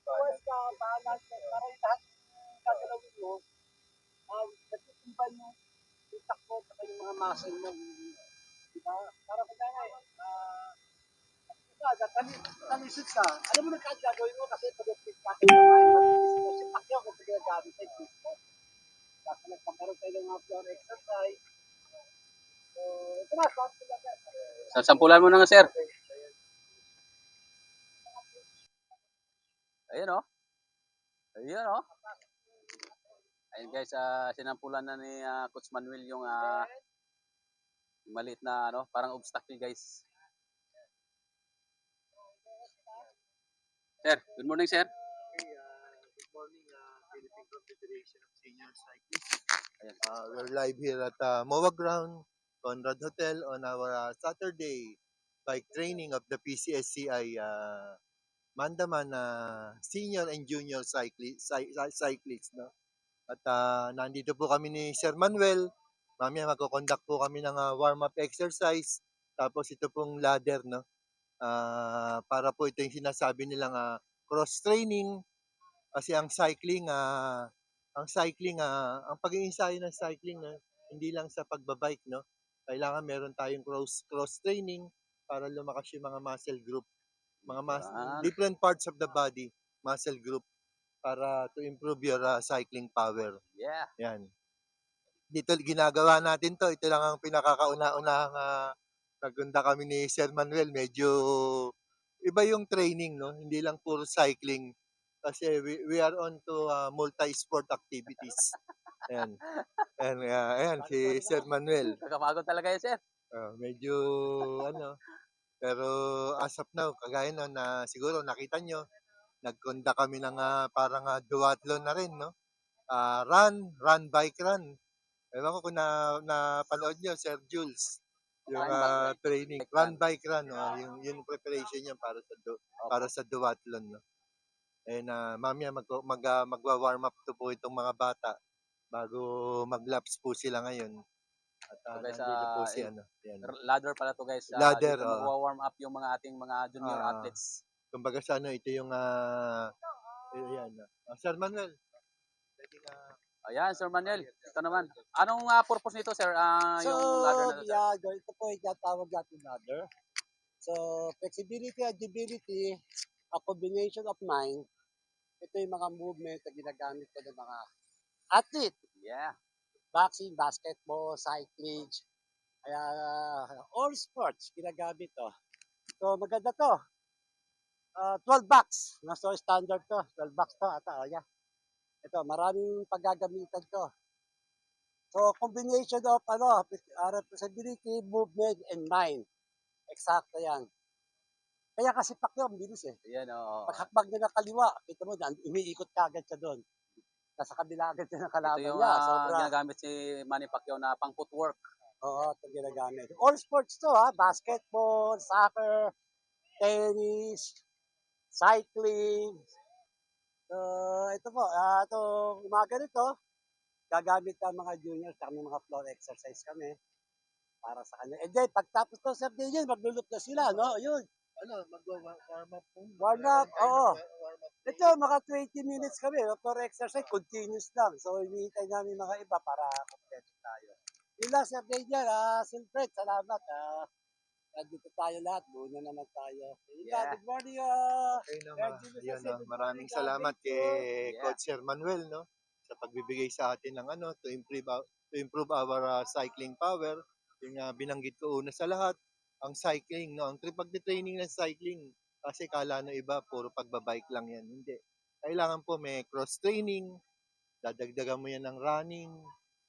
Iwas ka, paanan ka, para yung lahat ng gagalawin mo, nagtitimbay yung takbo at yung mga muscle mo. Diba? Para kaya talisod ka. Alam mo na kahit gagawin mo kasi productive ka. Si Pacquiao kung ginagamit ay gusto. Basta nagpagkaroon tayo ng mga floor exercise. So, ito na, start ko lang yan. Sampulan mo na nga, sir. Ayun, oh. Ayun, oh. Ayun, guys, sinampulan na ni Coach Manuel yung maliit na, parang obstacle, guys. Sir, good morning, sir. Good morning, Philippine Confederation of Senior Cyclists. We're live here at MOA Ground, Conrad Hotel on our Saturday bike training of the PCSCI Mandaman senior and junior cyclists. No? At nandito po kami ni Sir Manuel. Mamaya magko-conduct po kami ng warm-up exercise. Tapos ito pong ladder, no? Para po ito yung sinasabi nilang cross-training. Kasi ang cycling, ang pag-iinsayo ng cycling, hindi lang sa pagbabike, no? Kailangan meron tayong cross training para lumakas yung mga muscle group, different parts of the body, muscle group, para to improve your cycling power. Yeah. Yan. Dito ginagawa natin to. Ito lang ang pinakakauna-unahang nagunda kami ni Sir Manuel. Medyo iba yung training, no? Hindi lang puro cycling. Kasi we are on to multi-sport activities. Ayan. Ayan, si Sir Manuel. Kakapagod talaga yan, sir. Medyo, pero as of now, kagaya no, na siguro nakita nyo, nagkunda kami ng parang duathlon na rin, no? Run, bike run. Ewan ko kung napanood nyo, Sir Jules, yung training. Run, bike run, yung preparation niya para sa duathlon, no? And mamaya magwa-warm up to po itong mga bata bago mag-laps po sila ngayon. At So guys, nandito po si yan. ladder pala to, guys. Ladder, dito magwa-warm up yung mga ating mga junior athletes. Kumbaga sa ito yung yan. Sir Manuel, pwede na. Ayan, Sir Manuel. Ito naman. Anong purpose nito, sir? Yung ladder na to, sir? Ito po yung tawag natin ladder. So, flexibility, agility, a combination of mind, ito yung mga movement na ginagamit ko ng mga athlete. Yeah. Boxing, basketball, cycling, kaya all sports ginagamit to. So, maganda to. 12 bucks. So, standard to. 12 bucks to. Yeah. Ito, maraming paggagamitan to. So, combination of representability, movement, and mind. Eksakto yan. Kaya kasi Pacquiao, ang bilis eh. Ayan, oo. Paghakbang niya ng kaliwa, kita mo, umiikot ka agad siya doon. Nasa kabila agad siya ng kalaban Ito yung niya. ginagamit si Manny Pacquiao na pang footwork. Oo, ito ginagamit. All sports to ha, basketball, soccer, tennis, cycling. So, ito po, itong umaga nito, gagamit ang mga juniors at mga floor exercise kami para sa kanya. And then, pagtapos to, Sir Daniel, maglulup na sila, no? Yun. Mag-warm up po? Warm up, oo. Ito, mga 20 minutes kami, floor exercise, continuous lang. So, hinihintay namin mga iba para kompleto tayo. Yun lang, Sir Daniel, Silfred, salamat. Nandito tayo lahat, buo na naman tayo. Yeah. Good morning, maraming salamat kay Coach Sir Manuel, no, sa pagbibigay sa atin ng to improve our cycling power. Yung binanggit ko una sa lahat, ang cycling, no, ang pagte-training ng cycling, kasi kala ng iba puro pagbabike lang yan. Hindi. Kailangan po may cross training, dadagdagan mo yan ng running,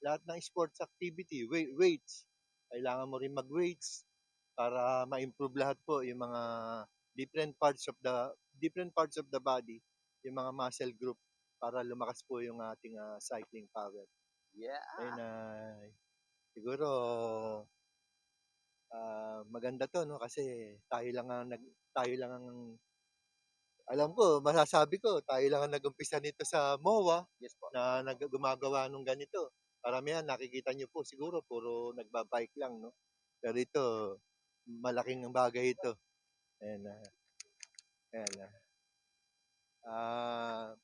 lahat ng sports activity, weights. Kailangan mo rin mag-weights para ma-improve lahat po yung mga different parts of the body, yung mga muscle group, para lumakas po yung ating cycling power. Yeah. And siguro maganda to, no, kasi tayo lang ang alam ko, masasabi ko, tayo lang ang nag-umpisa nito sa MOA. Yes po. Na gumagawa nung ganito. Karamihan nakikita niyo po siguro puro nagbabike lang, no. Pero ito, malaking bagay ito. And Ah,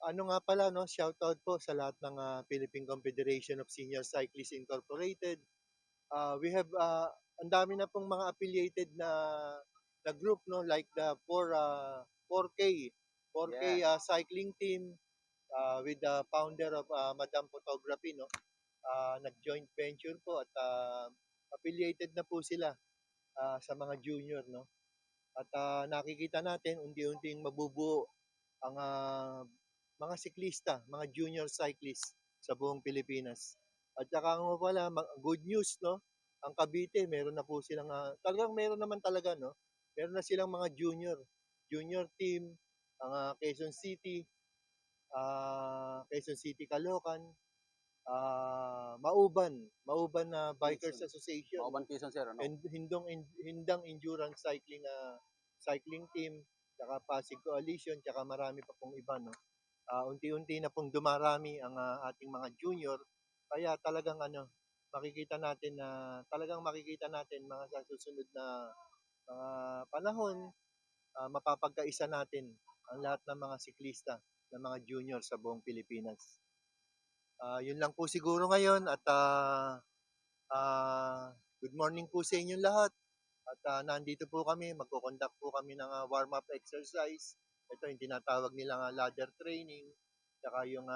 ano nga pala, no, shoutout po sa lahat ng Philippine Confederation of Senior Cyclists Incorporated. We have, ang dami na pong mga affiliated na group, no, like the 4K cycling team with the founder of Madam Photography, no. Nag-joint venture po at affiliated na po sila sa mga junior, no. At nakikita natin unti-unting mabubuo ang mga siklista, mga junior cyclists sa buong Pilipinas. At saka nga pala, good news, no? Ang Cavite, meron na po silang, talagang meron naman talaga, no? Meron na silang mga junior team, ang Quezon City, Caloocan, Mauban na Bikers Association, Mauban Quezon, sir, ano? and Hindang Endurance cycling team, tsaka Pasig Coalition, tsaka marami pa pong iba, no. Unti-unti na pong dumarami ang ating mga junior, kaya talagang makikita natin mga sa susunod na mga panahon, mapapagkaisa natin ang lahat ng mga siklista ng mga junior sa buong Pilipinas. Yun lang po siguro ngayon at good morning po sa inyong lahat. At nandito po kami, magko-conduct po kami ng warm-up exercise. Ito yung tinatawag nilang ladder training. Saka yung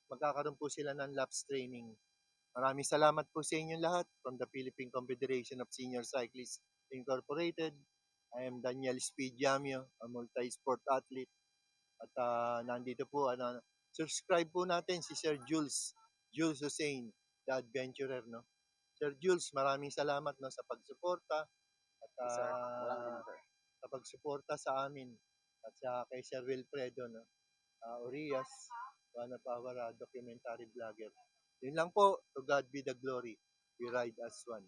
magkakaroon po sila ng laps training. Maraming salamat po sa inyong lahat from the Philippine Confederation of Senior Cyclists Incorporated. I am Daniel Speed Yamio, a multi-sport athlete. At nandito po, subscribe po natin si Sir Jules Hussein, the adventurer, no? Sir Jules, maraming salamat, no, sa pagsuporta at Yes, sir. Walang ano, sir. sa pagsuporta sa amin at sa kay Sir Wilfredo, no, Urias, one of our documentary vlogger. Yun lang po. To God be the glory. We ride as one.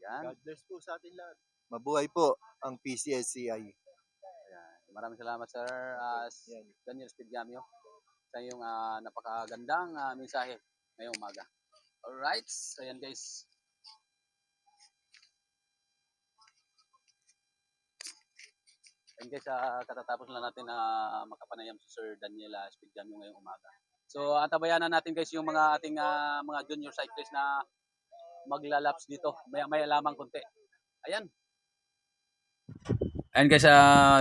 Yan. God bless po sa atin lahat. Mabuhay po ang PCSCI. Yan. Maraming salamat, sir, Yan. Daniel Spidiamio, sa iyong napakagandang mensahe ngayong umaga. Alright, so yan guys. And guys, katatapos lang natin na makapanayam si Sir Daniel Spidiamio ngayong umaga. So, antabayanan natin guys yung mga ating mga junior cyclists na maglalaps dito. Maya lamang konti. Ayan. Ayan guys,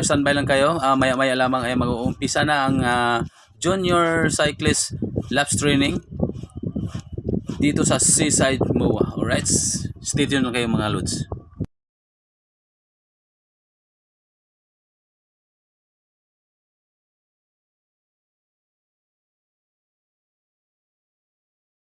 standby lang kayo. Maya lamang ay mag-uumpisa na ang junior cyclist laps training dito sa Seaside MOA. Alright? Stay tuned lang kayo mga lods.